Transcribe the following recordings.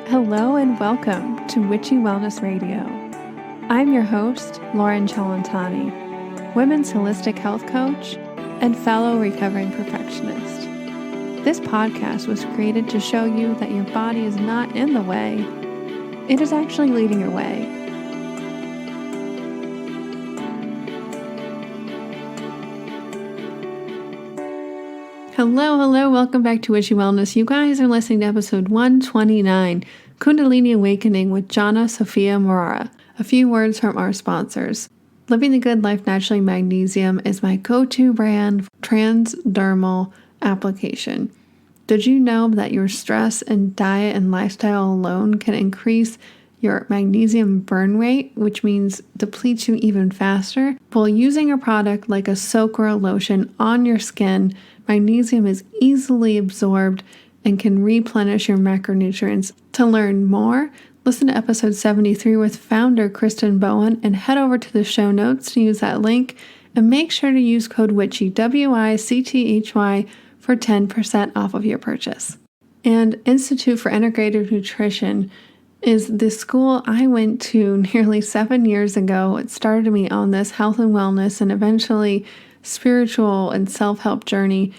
Hello and welcome to Witchy Wellness Radio. I'm your host, Lauren Chalantani, women's holistic health coach and fellow recovering perfectionist. This podcast was created to show you that your body is not in the way, it is actually leading your way. Hello, welcome back to Witchy Wellness. You guys are listening to episode 129, Kundalini Awakening with Jana, Sophia, Maora. A few words from our sponsors. Living the Good Life Naturally Magnesium is my go-to brand for transdermal application. Did you know that your stress and diet and lifestyle alone can increase your magnesium burn rate, which means depletes you even faster? While using a product like a soak or a lotion on your skin, magnesium is easily absorbed and can replenish your macronutrients. To learn more, listen to episode 73 with founder Kristen Bowen and head over to the show notes to use that link, and make sure to use code WICHY, WICTHY, for 10% off of your purchase. And Institute for Integrative Nutrition is the school I went to nearly 7 years ago. It started me on this health and wellness and eventually spiritual and self-help journey.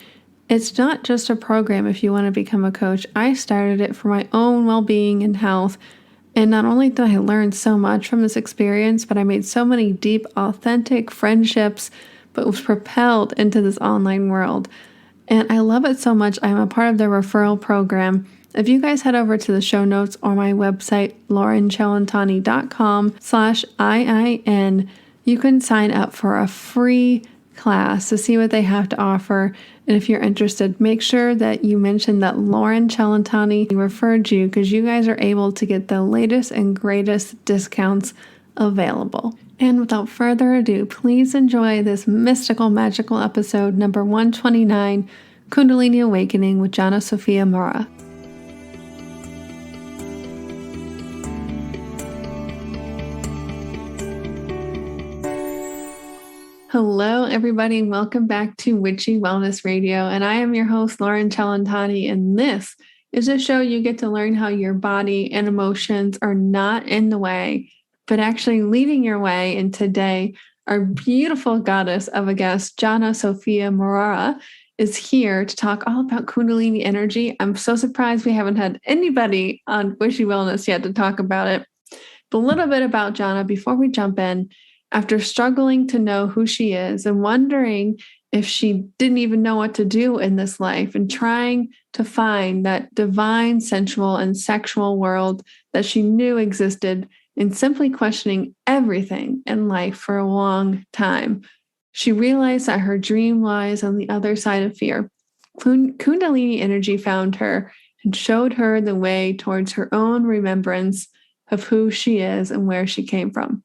It's not just a program if you want to become a coach. I started it for my own well-being and health. And not only did I learn so much from this experience, but I made so many deep, authentic friendships, but was propelled into this online world. And I love it so much. I'm a part of the referral program. If you guys head over to the show notes or my website, laurenchalantani.com/IIN, you can sign up for a free class to see what they have to offer. And if you're interested, make sure that you mention that Lauren Chalantani referred you, because you guys are able to get the latest and greatest discounts available. And without further ado, please enjoy this mystical, magical episode number 129, Kundalini Awakening with Jana, Sophia, Maora. Hello, everybody, and welcome back to Witchy Wellness Radio. And I am your host, Lauren Chalantani, and this is a show you get to learn how your body and emotions are not in the way, but actually leading your way. And today, our beautiful goddess of a guest, Jana, Sophia, Maora, is here to talk all about Kundalini energy. I'm so surprised we haven't had anybody on Witchy Wellness yet to talk about it. But a little bit about Jana before we jump in. After struggling to know who she is and wondering if she didn't even know what to do in this life, and trying to find that divine, sensual, and sexual world that she knew existed, and simply questioning everything in life for a long time, she realized that her dream lies on the other side of fear. Kundalini energy found her and showed her the way towards her own remembrance of who she is and where she came from.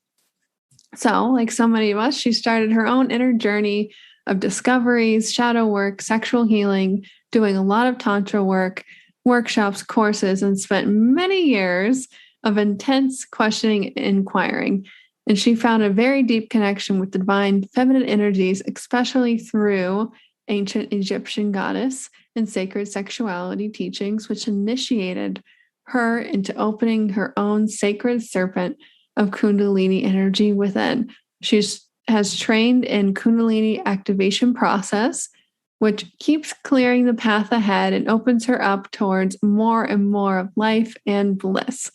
So, like so many of us, she started her own inner journey of discoveries, shadow work, sexual healing, doing a lot of tantra work, workshops, courses, and spent many years of intense questioning and inquiring. And she found a very deep connection with the divine feminine energies, especially through ancient Egyptian goddess and sacred sexuality teachings, which initiated her into opening her own sacred serpent of Kundalini energy within. She has trained in Kundalini Activation process, which keeps clearing the path ahead and opens her up towards more and more of life and bliss.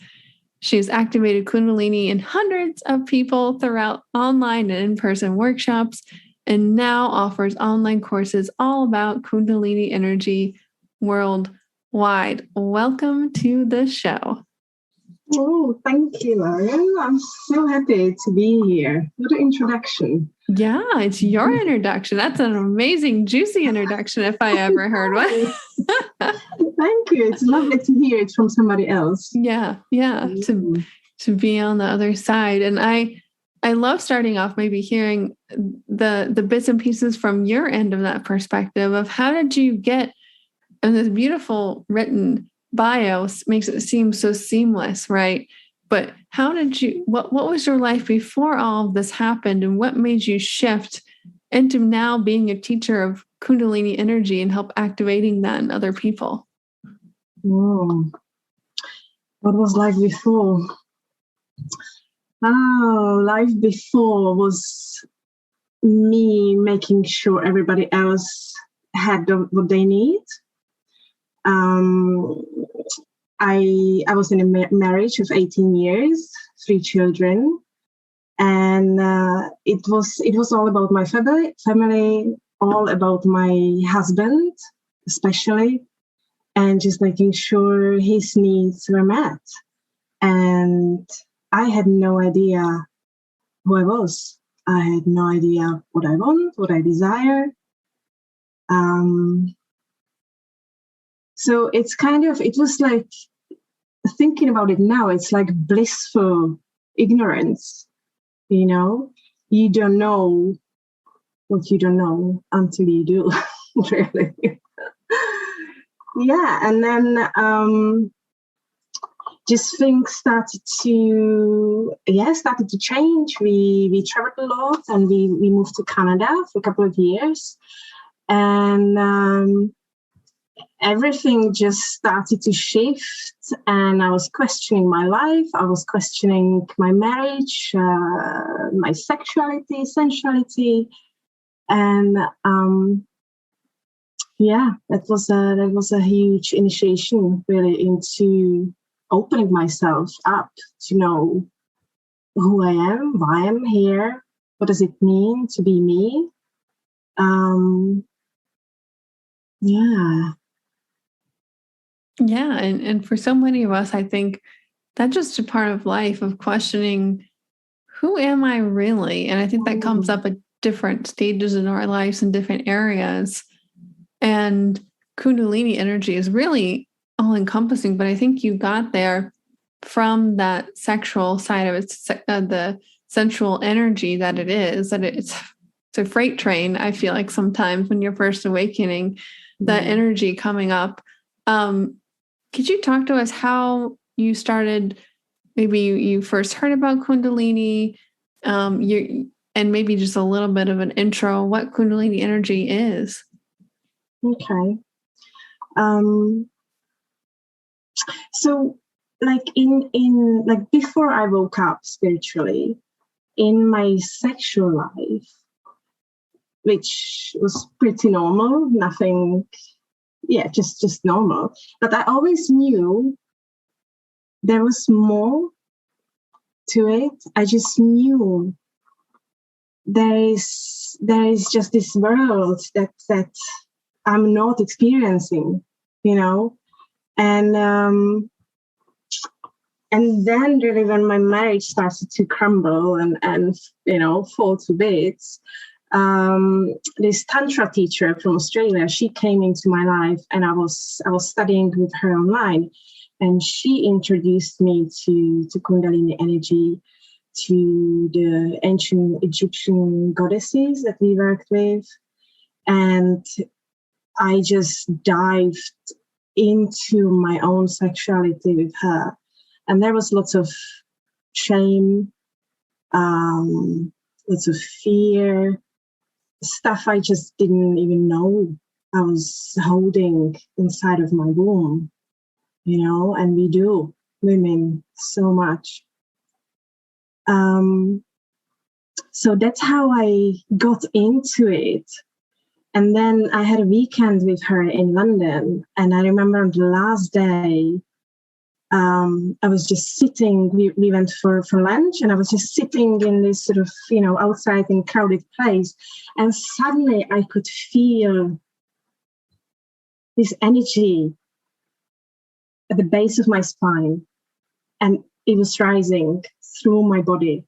She's activated Kundalini in hundreds of people throughout online and in-person workshops, and now offers online courses all about Kundalini energy worldwide. Welcome to the show. Oh, thank you, Lauren. I'm so happy to be here. What an introduction. Yeah, it's your introduction. That's an amazing, juicy introduction if I ever heard one. Thank you. It's lovely to hear it from somebody else. Yeah. To be on the other side. And I love starting off maybe hearing the bits and pieces from your end of that perspective of how did you get, and this beautiful written bio makes it seem so seamless, right? But how did you, what was your life before all of this happened, and what made you shift into now being a teacher of Kundalini energy and help activating that in other people? Well, what was life before? Oh, life before was me making sure everybody else had what they need. I was in a marriage of 18 years, 3 children, and it was all about my family, all about my husband, especially, and just making sure his needs were met. And I had no idea who I was. I had no idea what I want, what I desire. So it's it was like, thinking about it now, it's like blissful ignorance, you know? You don't know what you don't know until you do, really. Yeah, and then just things started to change. We traveled a lot, and we moved to Canada for a couple of years, and everything just started to shift, and I was questioning my life. I was questioning my marriage, my sexuality, sensuality, and that was a huge initiation, really, into opening myself up to know who I am, why I'm here, what does it mean to be me. Yeah, and for so many of us, I think that's just a part of life, of questioning, who am I really? And I think that comes up at different stages in our lives in different areas. And Kundalini energy is really all encompassing, but I think you got there from that sexual side of it, the sensual energy that it is, that it's a freight train. I feel like sometimes when you're first awakening, that energy coming up. Could you talk to us how you started? Maybe you first heard about Kundalini, and maybe just a little bit of an intro, what Kundalini energy is. Okay. So like in like before I woke up spiritually, in my sexual life, which was pretty normal, nothing, just normal. But I always knew there was more to it. I just knew there is just this world that I'm not experiencing, you know, and then really when my marriage started to crumble and fall to bits, this tantra teacher from Australia, she came into my life, and I was studying with her online, and she introduced me to Kundalini energy, to the ancient Egyptian goddesses that we worked with, and I just dived into my own sexuality with her. And there was lots of shame, lots of fear, stuff I just didn't even know I was holding inside of my womb, and we do, women, so much. So that's how I got into it. And then I had a weekend with her in London, and I remember on the last day, I was just sitting, we went for lunch, and I was just sitting in this sort of, outside in a crowded place, and suddenly I could feel this energy at the base of my spine, and it was rising through my body.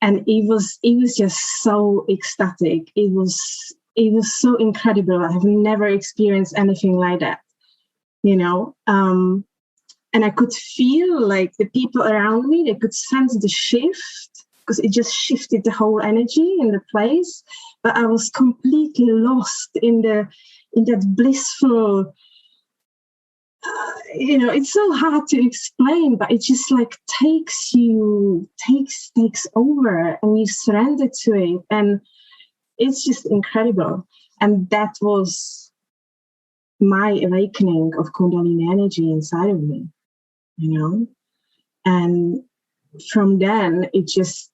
And it was just so ecstatic. It was so incredible. I have never experienced anything like that, and I could feel like the people around me, they could sense the shift, because it just shifted the whole energy in the place. But I was completely lost in that blissful, it's so hard to explain, but it just like takes over, and you surrender to it, and it's just incredible. And that was my awakening of Kundalini energy inside of me, and from then it just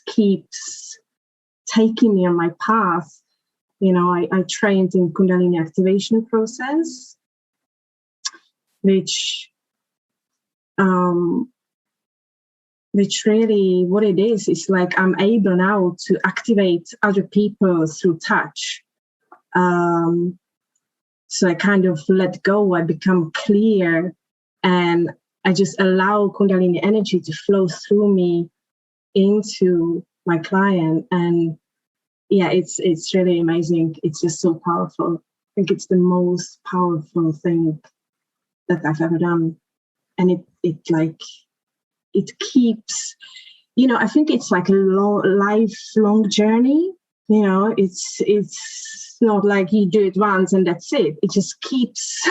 keeps taking me on my path. I trained in Kundalini Activation process, which really what it is like I'm able now to activate other people through touch. So I kind of let go, I become clear, and I just allow Kundalini energy to flow through me into my client. And yeah, it's really amazing. It's just so powerful. I think it's the most powerful thing that I've ever done. And it keeps, I think it's like a lifelong journey. It's not like you do it once and that's it. It just keeps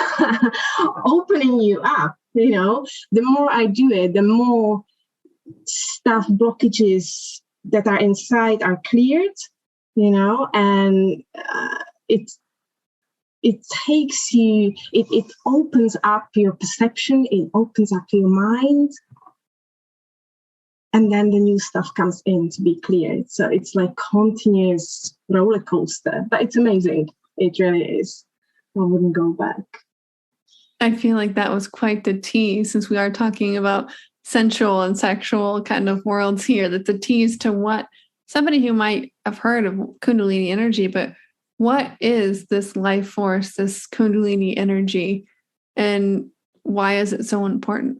opening you up. The more I do it, the more blockages that are inside are cleared. And it takes you. It opens up your perception. It opens up your mind. And then the new stuff comes in to be cleared. So it's like continuous roller coaster, but it's amazing. It really is. I wouldn't go back. I feel like that was quite the tease, since we are talking about sensual and sexual kind of worlds here. That's a tease to what somebody who might have heard of Kundalini energy, but what is this life force, this Kundalini energy, and why is it so important?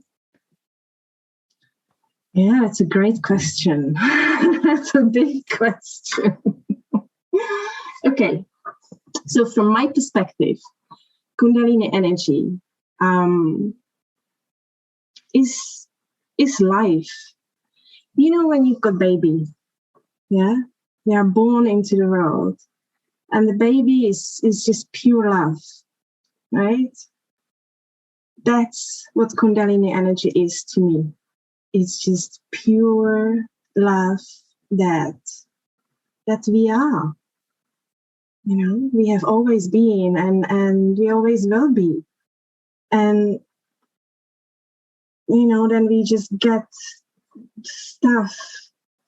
Yeah, it's a great question. It's a big question. Okay, so from my perspective, Kundalini energy is life. When you've got baby, they are born into the world, and the baby is just pure love, right? That's what Kundalini energy is to me. It's just pure love that we are. We have always been, and we always will be. And, then we just get stuff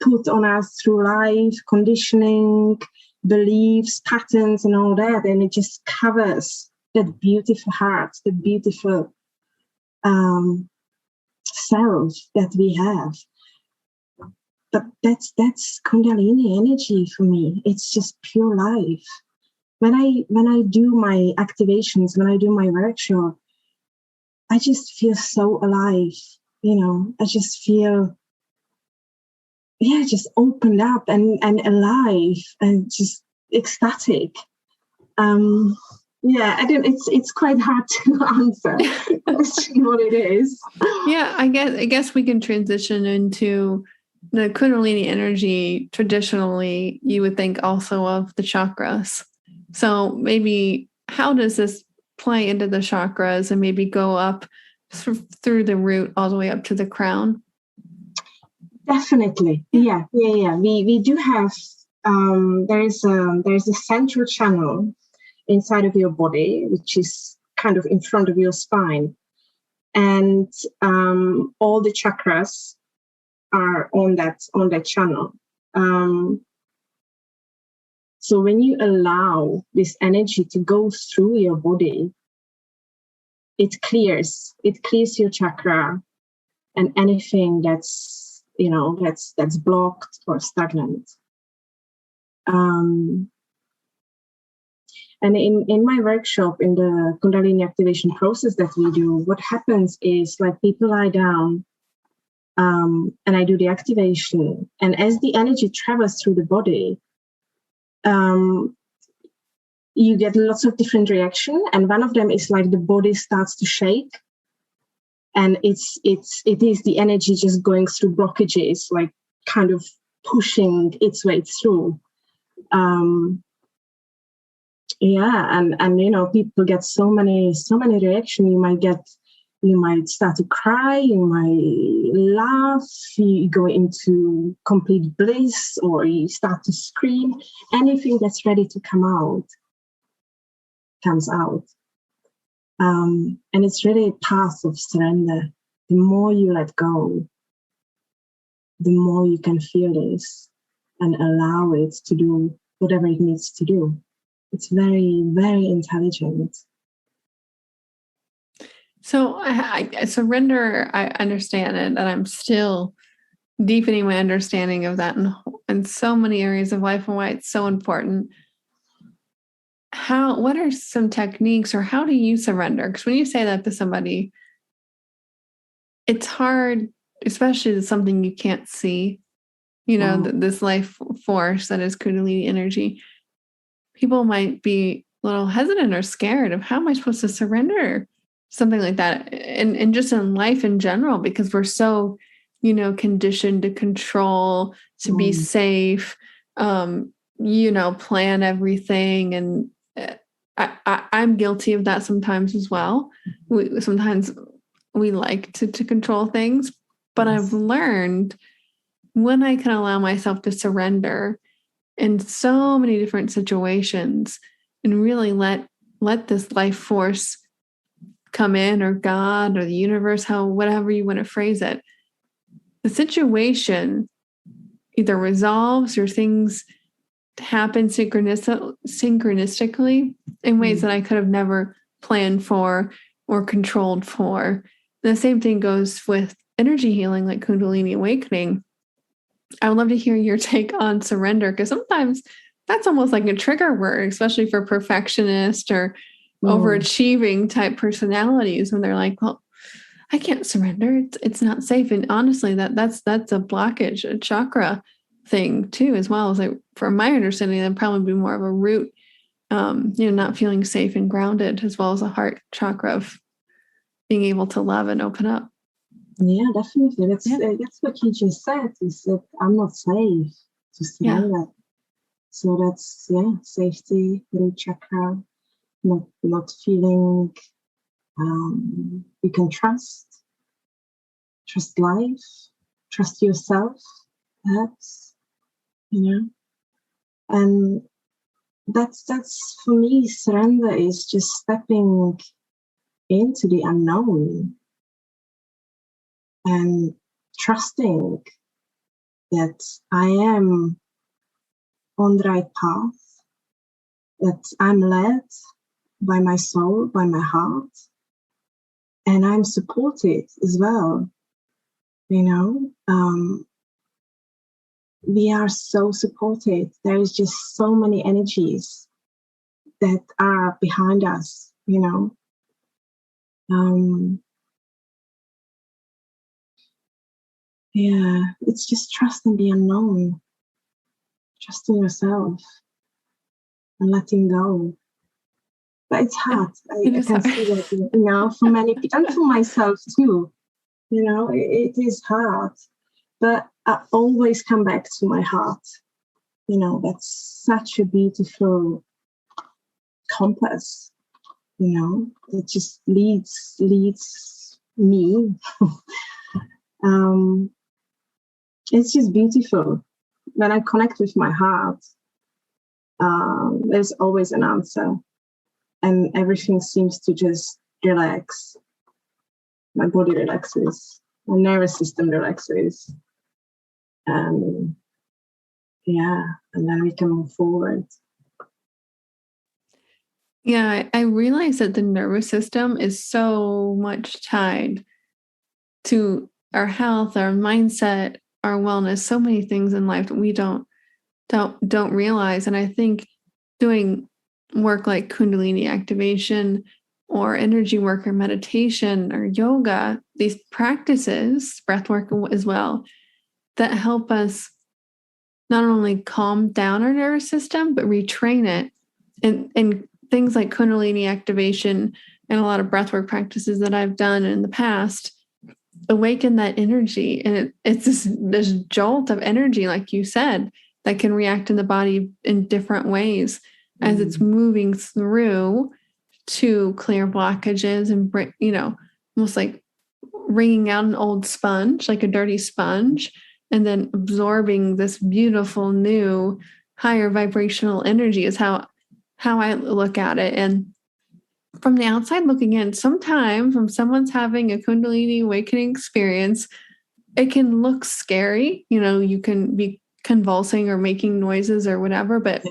put on us through life, conditioning, beliefs, patterns, and all that. And it just covers that beautiful heart, the beautiful self that we have. But that's Kundalini energy for me. It's just pure life. When I do my activations, when I do my workshop, I just feel so alive. I just feel just opened up and alive and just ecstatic. I don't. It's quite hard to answer what it is. Yeah, I guess we can transition into the Kundalini energy. Traditionally, you would think also of the chakras. So maybe how does this play into the chakras and maybe go up through the root all the way up to the crown? Definitely, yeah. We do have. There's a central channel inside of your body, which is kind of in front of your spine, and all the chakras are on that channel. So when you allow this energy to go through your body, it clears your chakra and anything that's blocked or stagnant. And in my workshop, in the Kundalini activation process that we do, what happens is like people lie down, and I do the activation. And as the energy travels through the body, you get lots of different reactions. And one of them is like the body starts to shake. And it is the energy just going through blockages, like kind of pushing its way through. And people get so many reactions. You might start to cry, you might laugh, you go into complete bliss, or you start to scream. Anything that's ready to come out comes out. And it's really a path of surrender. The more you let go, the more you can feel this and allow it to do whatever it needs to do. It's very, very intelligent. So I surrender, I understand it, and I'm still deepening my understanding of that in so many areas of life and why it's so important. What are some techniques, or how do you surrender? Because when you say that to somebody, it's hard, especially to something you can't see, this life force that is Kundalini energy. People might be a little hesitant or scared of, how am I supposed to surrender something like that? And just in life in general, because we're so, conditioned to control, to be safe, plan everything. And I'm guilty of that sometimes as well. Sometimes we like to control things, but I've learned when I can allow myself to surrender in so many different situations and really let this life force come in, or God, or the universe, whatever you want to phrase it, the situation either resolves or things happen synchronistically in ways that I could have never planned for or controlled for. The same thing goes with energy healing, like Kundalini awakening. I would love to hear your take on surrender, because sometimes that's almost like a trigger word, especially for perfectionist or overachieving type personalities, when they're like, well, I can't surrender. It's not safe. And honestly, that's a blockage, a chakra thing too, as well. As like, from my understanding, that'd probably be more of a root, not feeling safe and grounded, as well as a heart chakra of being able to love and open up. Yeah, definitely. That's what you just said, is that I'm not safe to surrender. Yeah. So that's, safety, root chakra, not feeling you can trust life, trust yourself, perhaps, and that's for me, surrender is just stepping into the unknown and trusting that I am on the right path, that I'm led by my soul, by my heart, and I'm supported as well. We are so supported. There is just so many energies that are behind us, it's just trusting the unknown, trusting yourself and letting go. But it's hard. I can see that, for many people, and for myself too. It is hard. But I always come back to my heart. That's such a beautiful compass. It just leads me. It's just beautiful. When I connect with my heart, there's always an answer, and everything seems to just relax. My body relaxes, my nervous system relaxes, and then we can move forward. Yeah, I realize that the nervous system is so much tied to our health, our mindset, our wellness, so many things in life that we don't realize. And I think doing work like Kundalini activation or energy work or meditation or yoga, these practices, breath work as well, that help us not only calm down our nervous system, but retrain it. And things like Kundalini activation and a lot of breathwork practices that I've done in the past awaken that energy. And it's this jolt of energy, like you said, that can react in the body in different ways as it's moving through to clear blockages and bring, almost like wringing out an old sponge, like a dirty sponge, and then absorbing this beautiful new higher vibrational energy is how I look at it. And from the outside looking in, sometimes when someone's having a Kundalini awakening experience, it can look scary. You can be convulsing or making noises or whatever, but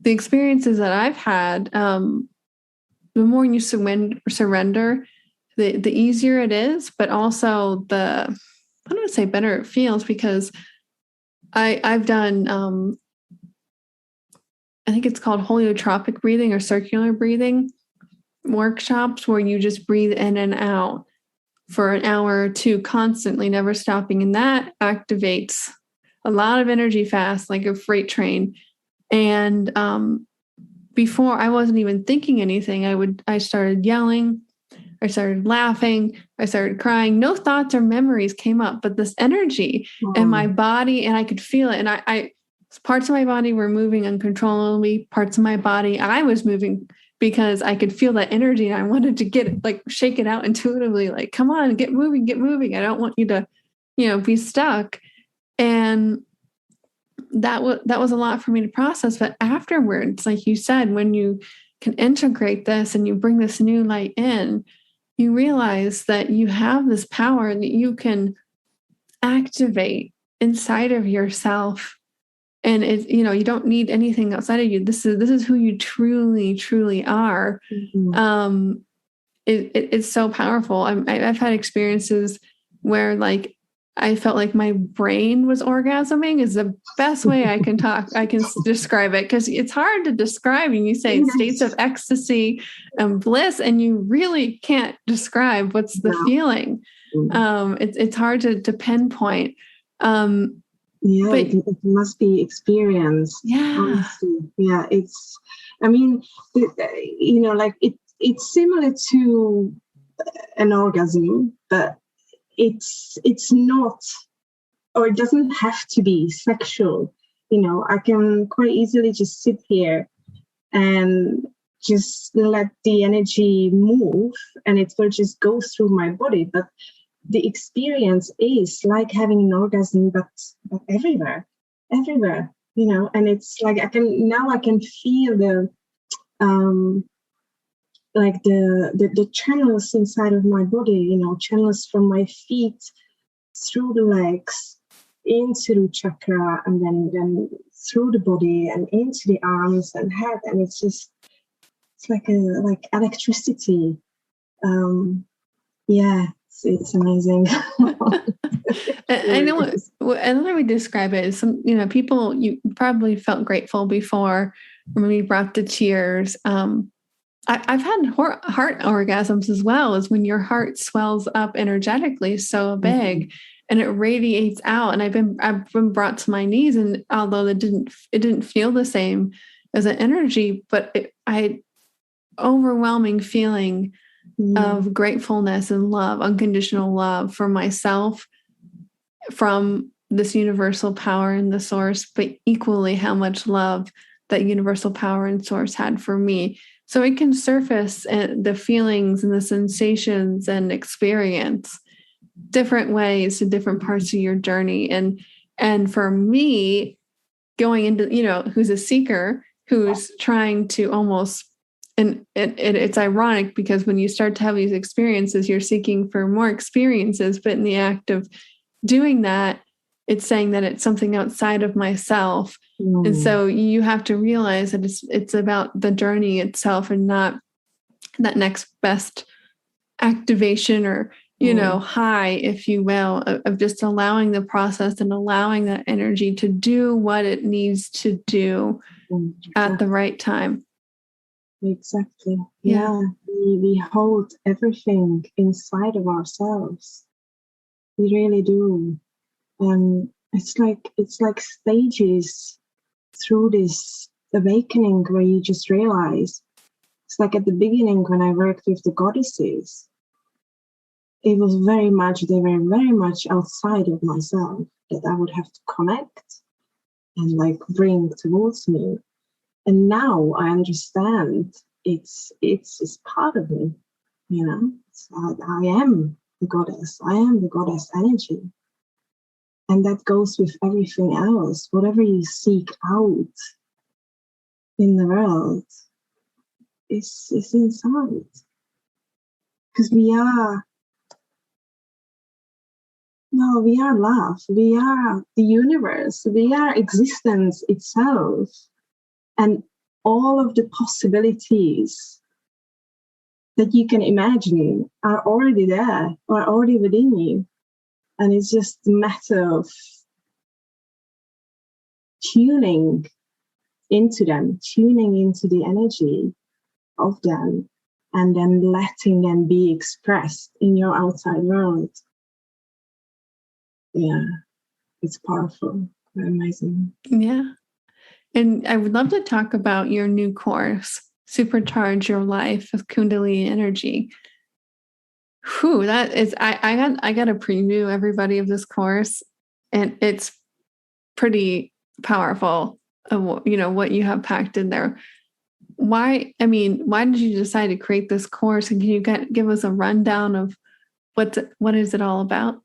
the experiences that I've had, the more you surrender, the easier it is, but also I don't want to say better it feels, because I've done, I think it's called heliotropic breathing or circular breathing workshops, where you just breathe in and out for an hour or two constantly, never stopping. And that activates a lot of energy fast, like a freight train. And before, I wasn't even thinking anything. I started yelling, I started laughing, I started crying. No thoughts or memories came up, but this energy in my body, and I could feel it. And parts of my body were moving uncontrollably. Parts of my body, I was moving because I could feel that energy, and I wanted to shake it out intuitively, like, come on, get moving, get moving. I don't want you to, be stuck. And that was a lot for me to process. But afterwards, like you said, when you can integrate this and you bring this new light in, you realize that you have this power that you can activate inside of yourself. And you don't need anything outside of you. This is who you truly, truly are. Mm-hmm. It's so powerful. I've had experiences where, like, I felt like my brain was orgasming is the best way I can describe it, because it's hard to describe. And you say states of ecstasy and bliss, and you really can't describe what's the feeling. It's hard to pinpoint. But it must be experienced. Yeah. Honestly. Yeah. It's similar to an orgasm, but it's not, or it doesn't have to be sexual. I can quite easily just sit here and just let the energy move, and it will just go through my body. But the experience is like having an orgasm, but everywhere, and it's like I can feel the channels inside of my body, channels from my feet through the legs into the chakra, and then through the body and into the arms and head, and it's like electricity. It's amazing. I know another way to describe it is people, you probably felt grateful before, or maybe brought to tears. I've had heart orgasms as well, as when your heart swells up energetically so big, mm-hmm. and it radiates out. And I've been brought to my knees, and although it didn't feel the same as an energy, but I had overwhelming feeling of gratefulness and love, unconditional love for myself, from this universal power and the source, but equally how much love that universal power and source had for me. So it can surface the feelings and the sensations and experience different ways to different parts of your journey. And for me, going into, who's a seeker, who's trying to almost, and it's ironic, because when you start to have these experiences, you're seeking for more experiences, but in the act of doing that, it's saying that it's something outside of myself. And so you have to realize that it's about the journey itself, and not that next best activation or, high, if you will, of just allowing the process and allowing that energy to do what it needs to do at the right time. Exactly. Yeah. We hold everything inside of ourselves. We really do. And it's like stages through this awakening, where you just realize, it's like at the beginning when I worked with the goddesses, they were very much outside of myself, that I would have to connect and like bring towards me. And now I understand it's part of me, I am the goddess. I am the goddess energy. And that goes with everything else. Whatever you seek out in the world, is inside. Because we are love. We are the universe. We are existence itself. And all of the possibilities that you can imagine are already there, are already within you. And it's just a matter of tuning into them, tuning into the energy of them, and then letting them be expressed in your outside world. Yeah, it's powerful, amazing. Yeah. And I would love to talk about your new course, Supercharge Your Life with Kundalini Energy. Whew, that is, I got a preview, everybody, of this course, and it's pretty powerful of, you know, what you have packed in there. Why did you decide to create this course? And can you give us a rundown of what is it all about?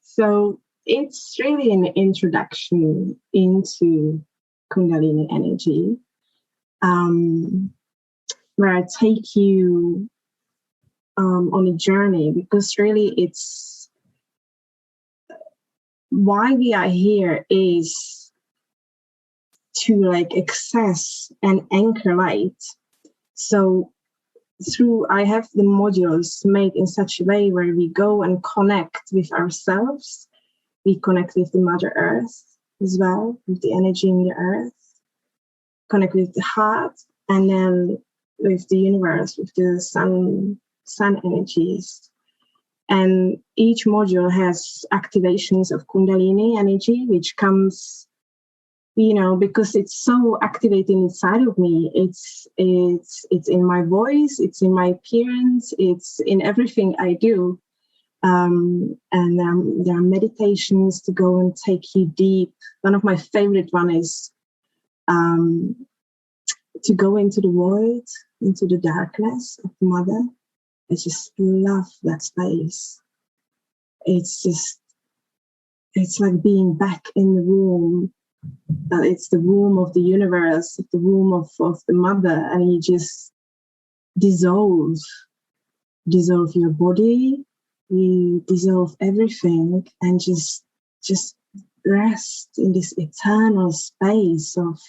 So it's really an introduction into Kundalini energy, where I take you on a journey, because really it's why we are here is to like access and anchor light. So I have the modules made in such a way where we go and connect with ourselves. We connect with the Mother Earth as well, with the energy in the earth, connect with the heart, and then with the universe, with the sun energies. And each module has activations of Kundalini energy, which comes, you know, because it's so activating inside of me. It's in my voice, it's in my appearance, it's in everything I do. And there are meditations to go and take you deep. One of my favorite one is to go into the void, into the darkness of the Mother. I just love that space. It's like being back in the womb. It's the womb of the universe, the womb of the Mother, and you just dissolve your body, you dissolve everything, and just rest in this eternal space of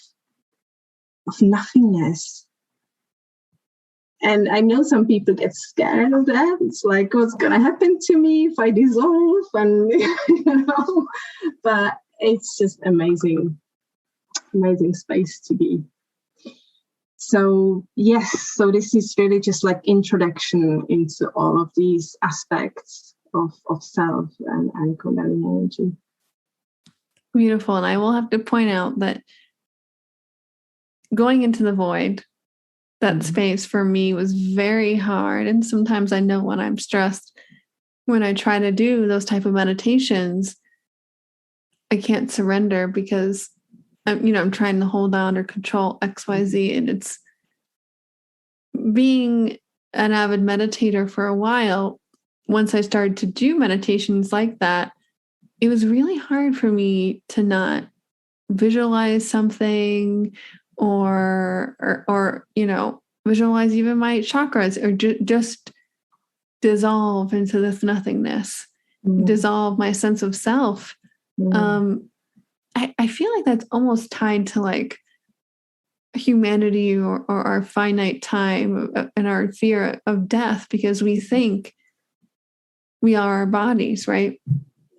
nothingness. And I know some people get scared of that. It's like, what's going to happen to me if I dissolve? And, you know, but it's just amazing space to be. So, yes, so this is really just like introduction into all of these aspects of self and Kundalini energy. Beautiful. And I will have to point out that going into the void, that space for me was very hard. And sometimes I know when I'm stressed, when I try to do those type of meditations, I can't surrender because I'm trying to hold on or control XYZ. And it's being an avid meditator for a while. Once I started to do meditations like that, it was really hard for me to not visualize something or visualize even my chakras, or just dissolve into this nothingness, dissolve my sense of self. I feel like that's almost tied to like humanity or our finite time and our fear of death, because we think we are our bodies, right?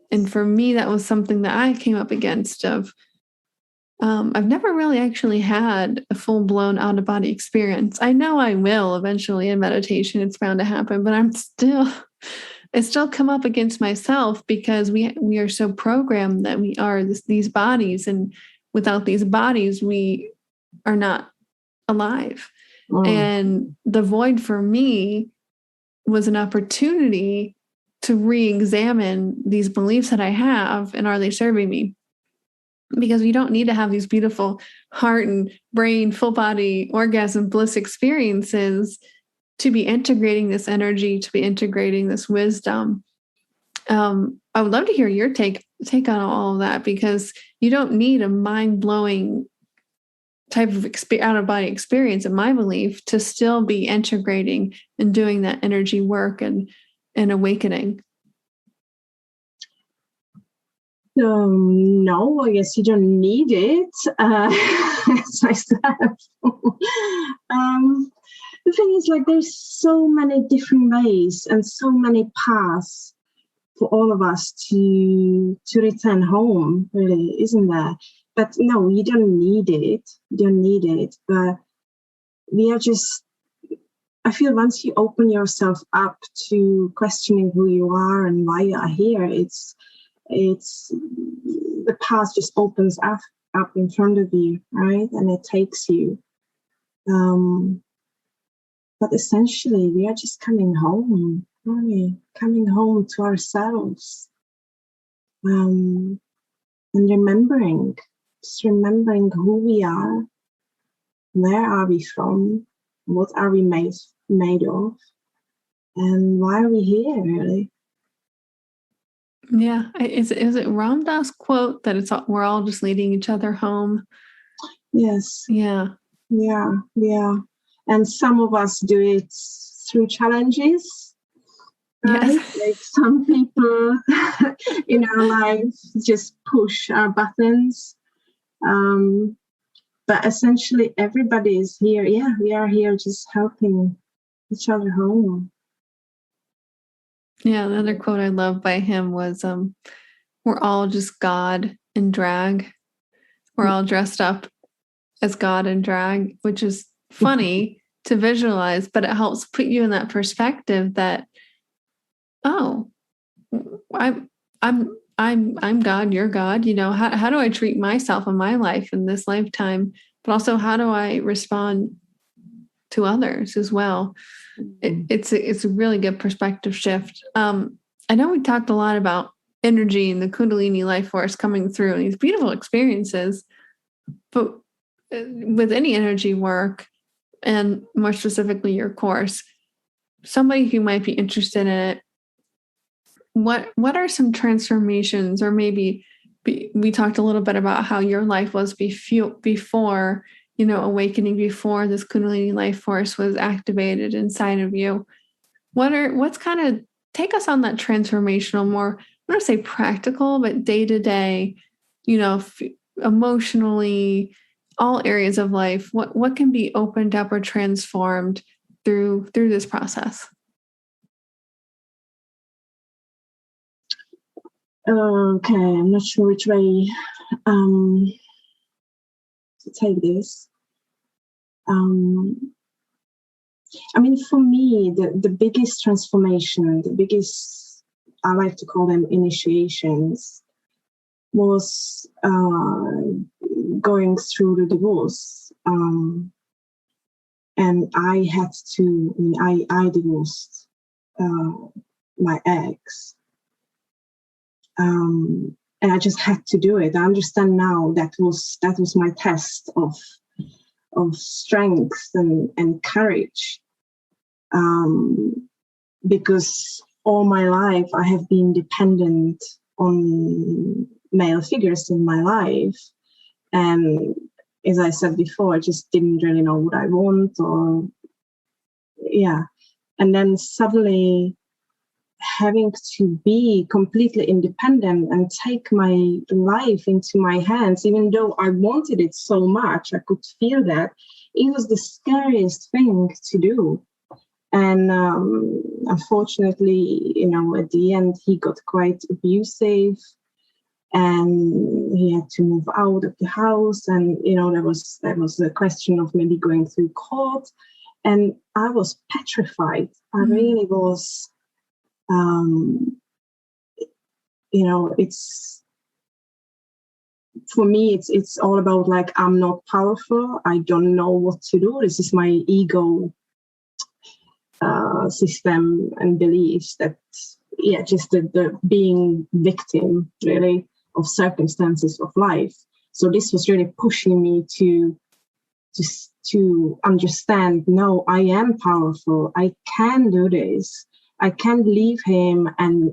And for me, that was something that I came up against of, I've never really actually had a full-blown out-of-body experience. I know I will eventually in meditation. It's bound to happen, but I still come up against myself because we are so programmed that we are these bodies, and without these bodies, we are not alive. And the void for me was an opportunity to re-examine these beliefs that I have, and are they serving me? Because we don't need to have these beautiful heart and brain, full body orgasm bliss experiences to be integrating this energy, to be integrating this wisdom. I would love to hear your take on all of that, because you don't need a mind-blowing type of out-of-body experience, in my belief, to still be integrating and doing that energy work and awakening. No, I guess you don't need it. As I said. The thing is, like, there's so many different ways and so many paths for all of us to return home, really, isn't there? But no, you don't need it. You don't need it. But we are just, I feel once you open yourself up to questioning who you are and why you are here, it's the path just opens up in front of you, right? And it takes you. But essentially, we are just coming home, aren't we? Coming home to ourselves. And remembering who we are, where are we from, what are we made of, and why are we here, really? Yeah. Is it Ram Dass quote that we're all just leading each other home? Yes. Yeah. And some of us do it through challenges, right? Yes. Like some people in our life just push our buttons. But essentially everybody is here. Yeah, we are here just helping each other home. Yeah, another quote I love by him was, we're all just God in drag. We're all dressed up as God in drag, which is funny to visualize, but it helps put you in that perspective that, oh, I'm God, you're God. How do I treat myself in my life in this lifetime? But also, how do I respond to others as well? It's a really good perspective shift. I know we talked a lot about energy and the Kundalini life force coming through and these beautiful experiences, but with any energy work, and more specifically your course, somebody who might be interested in it, what are some transformations, or maybe we talked a little bit about how your life was before, awakening, before this Kundalini life force was activated inside of you. What's kind of, take us on that transformational, more, I don't want to say practical, but day to day, emotionally, all areas of life, what can be opened up or transformed through this process? Okay, I'm not sure which way to take this. I mean, for me, the biggest transformation, I like to call them initiations, was going through the divorce. And I had to, I divorced my ex. And I just had to do it. I understand now that was my test of strength and courage. Because all my life I have been dependent on male figures in my life. And as I said before, I just didn't really know what I want, And then suddenly having to be completely independent and take my life into my hands, even though I wanted it so much, I could feel that it was the scariest thing to do. And unfortunately, at the end, he got quite abusive, and he had to move out of the house. And there was a question of maybe going through court, and I was petrified. I really was. It's, for me, it's all about, like, I'm not powerful. I don't know what to do. This is my ego system and beliefs that, just the being victim, really, of circumstances of life. So this was really pushing me to understand, no, I am powerful. I can do this. I can leave him and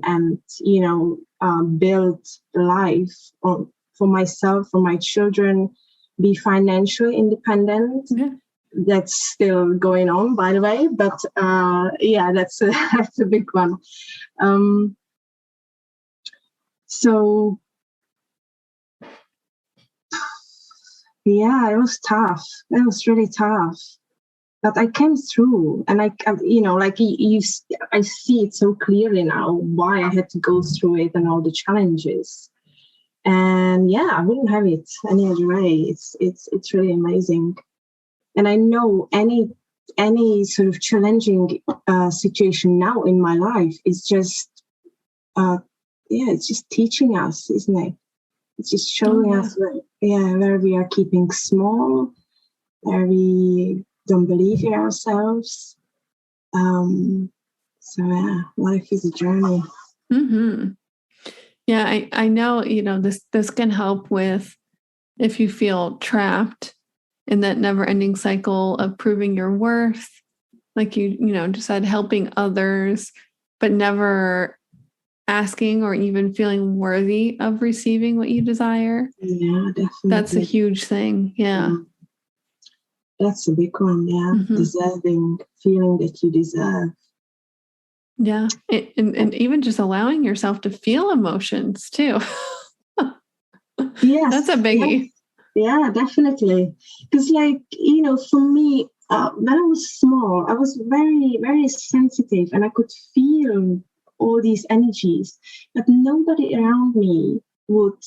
build life for myself, for my children, be financially independent. Yeah. That's still going on, by the way, but that's that's a big one. So yeah, it was tough. It was really tough, but I came through, and I see it so clearly now why I had to go through it and all the challenges. And yeah, I wouldn't have it any other way. It's really amazing. And I know any sort of challenging situation now in my life is just it's just teaching us, isn't it? It's just showing us where we are keeping small, where we don't believe in ourselves. So yeah, life is a journey. Mm-hmm. Yeah, I know, this can help with if you feel trapped in that never-ending cycle of proving your worth, like you just said, helping others, but never asking or even feeling worthy of receiving what you desire. Yeah, definitely. That's a huge thing. Yeah. That's a big one. Yeah. Mm-hmm. Deserving, feeling that you deserve. Yeah. And even just allowing yourself to feel emotions too. Yes. That's a biggie. Yeah, definitely. Because for me, when I was small, I was very, very sensitive, and I could feel all these energies, but nobody around me would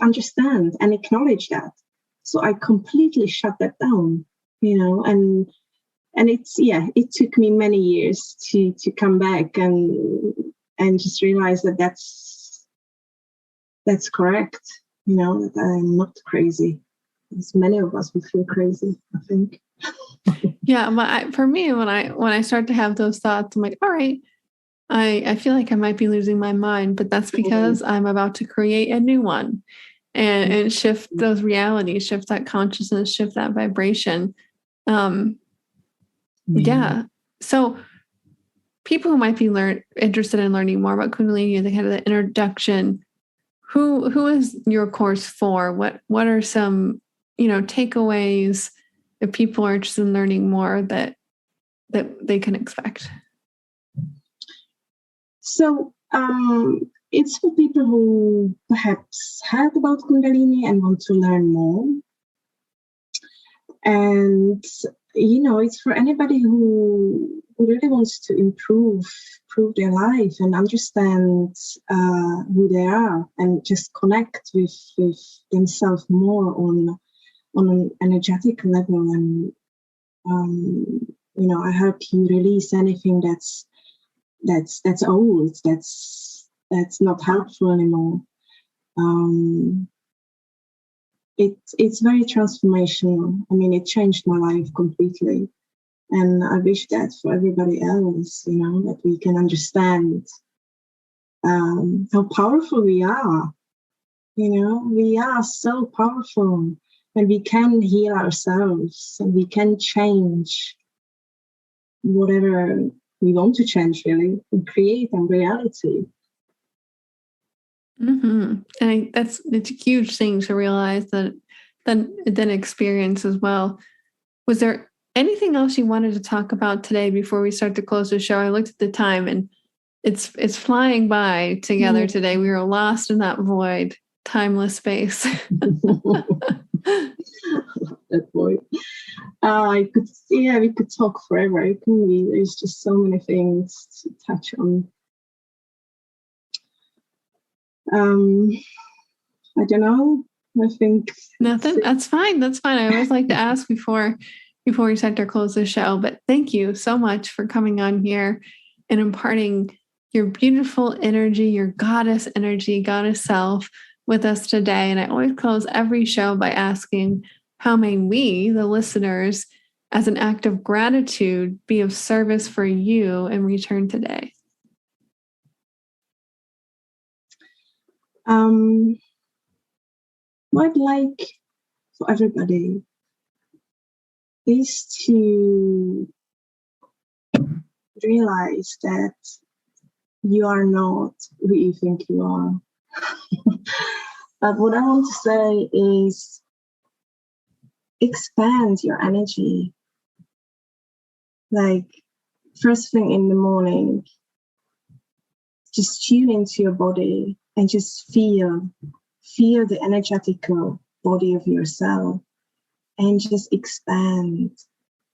understand and acknowledge that. So I completely shut that down, and it took me many years to come back and just realize that that's correct, that I'm not crazy. As many of us would feel crazy, I think. Yeah, but for me, when I start to have those thoughts, I'm like, all right, I feel like I might be losing my mind, but that's because I'm about to create a new one and shift those realities, shift that consciousness, shift that vibration. Yeah. So people who might be interested in learning more about Kundalini, the kind of the introduction, who is your course for? What are some, takeaways if people are interested in learning more that they can expect? So it's for people who perhaps heard about Kundalini and want to learn more. And, it's for anybody who really wants to improve their life and understand who they are and just connect with themselves more on an energetic level. And, I help you release anything that's old, that's not helpful anymore. It's very transformational. I mean, it changed my life completely. And I wish that for everybody else, that we can understand how powerful we are. We are so powerful, and we can heal ourselves, and we can change whatever we want to change, really, and create a reality. Mm-hmm. And it's a huge thing to realize that then experience as well. Was there anything else you wanted to talk about today before we start to close the show? I looked at the time and it's flying by together today. We were lost in that void, timeless space. That void. We could talk forever, couldn't we? There's just so many things to touch on. I don't know. I think nothing. That's fine. I always like to ask before we start to close the show. But thank you so much for coming on here and imparting your beautiful energy, your goddess energy, goddess self with us today. And I always close every show by asking, how may we, the listeners, as an act of gratitude, be of service for you in return today? What I'd like for everybody is to realize that you are not who you think you are. But what I want to say is expand your energy. Like, first thing in the morning, just tune into your body and just feel the energetical body of yourself and just expand.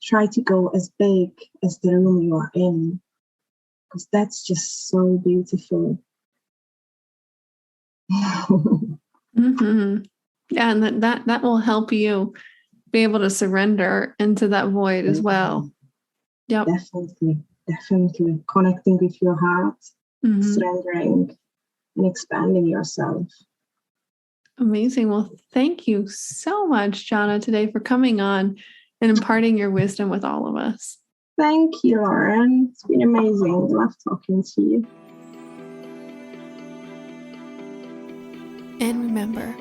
Try to go as big as the room you are in, because that's just so beautiful. Mm-hmm. Yeah, and that will help you be able to surrender into that void as well. Yep. Definitely. Connecting with your heart, Mm-hmm. surrendering and expanding yourself. Amazing. Well, thank you so much, Jana, today for coming on and imparting your wisdom with all of us. Thank you, Lauren. It's been amazing. Love talking to you. And remember,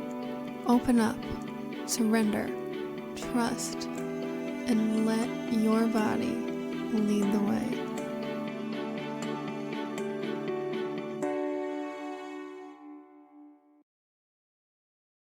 open up, surrender, trust, and let your body lead the way.